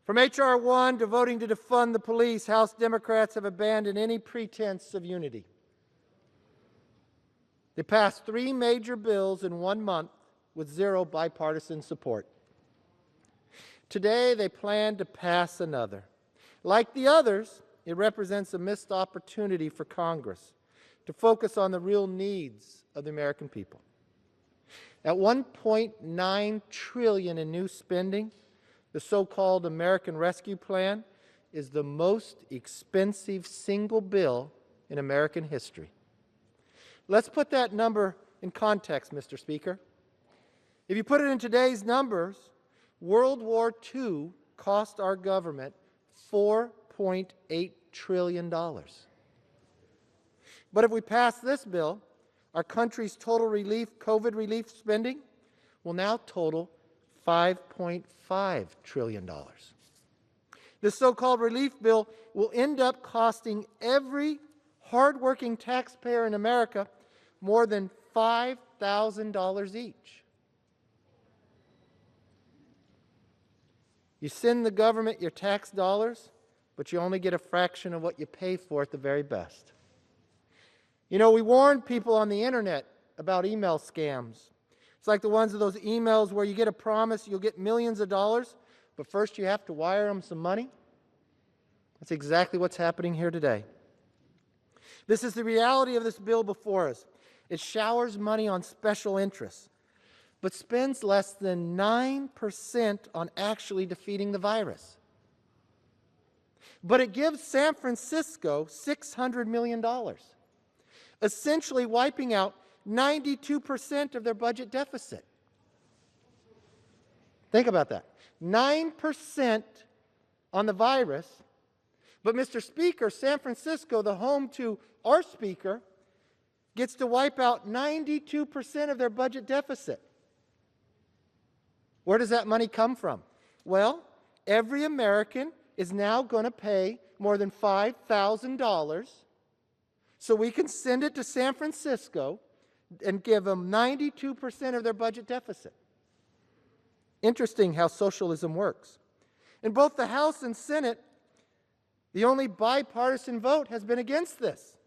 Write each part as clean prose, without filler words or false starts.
From H.R. 1 to voting to defund the police, House Democrats have abandoned any pretense of unity. They passed 3 major bills in 1 month with 0 bipartisan support. Today, they plan to pass another. Like the others, it represents a missed opportunity for Congress to focus on the real needs of the American people. At $1.9 trillion in new spending, the so-called American Rescue Plan is the most expensive single bill in American history. Let's put that number in context, Mr. Speaker. If you put it in today's numbers, World War II cost our government $4.8 trillion. But if we pass this bill, our country's total COVID relief spending will now total $5.5 trillion. This so-called relief bill will end up costing every hardworking taxpayer in America more than $5,000 each. You send the government your tax dollars, but you only get a fraction of what you pay for at the very best. You know, we warned people on the internet about email scams. It's like the ones of those emails where you get a promise you'll get millions of dollars, but first you have to wire them some money. That's exactly what's happening here today. This is the reality of this bill before us. It showers money on special interests, but spends less than 9% on actually defeating the virus. But it gives San Francisco $600 million, essentially wiping out 92% of their budget deficit. Think about that. 9% on the virus, but Mr. Speaker, San Francisco, the home to our Speaker, gets to wipe out 92% of their budget deficit. Where does that money come from? Well, every American is now going to pay more than $5,000 so we can send it to San Francisco and give them 92% of their budget deficit. Interesting how socialism works. In both the House and Senate, the only bipartisan vote has been against this.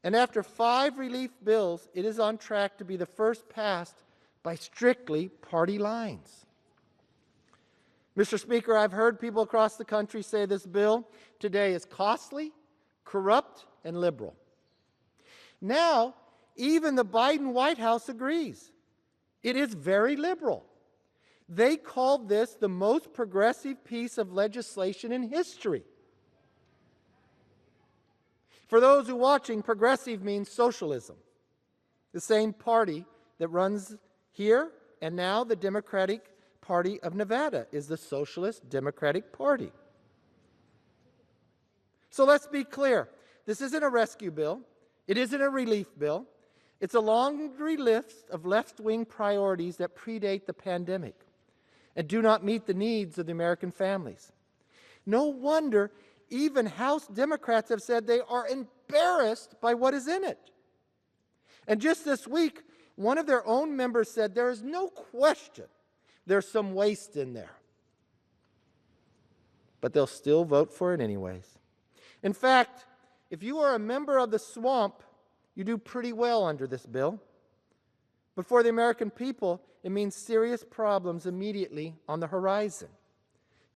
And after 5 relief bills, it is on track to be the first passed by strictly party lines. Mr. Speaker, I've heard people across the country say this bill today is costly, corrupt, and liberal. Now, even the Biden White House agrees. It is very liberal. They called this the most progressive piece of legislation in history. For those who are watching, progressive means socialism. The same party that runs here and now the Democratic Party of Nevada is the Socialist Democratic Party. So let's be clear. This isn't a rescue bill. It isn't a relief bill. It's a laundry list of left-wing priorities that predate the pandemic and do not meet the needs of the American families. No wonder even House Democrats have said they are embarrassed by what is in it. And just this week, one of their own members said there is no question there's some waste in there. But they'll still vote for it anyways. In fact, if you are a member of the swamp, you do pretty well under this bill. But for the American people, it means serious problems immediately on the horizon.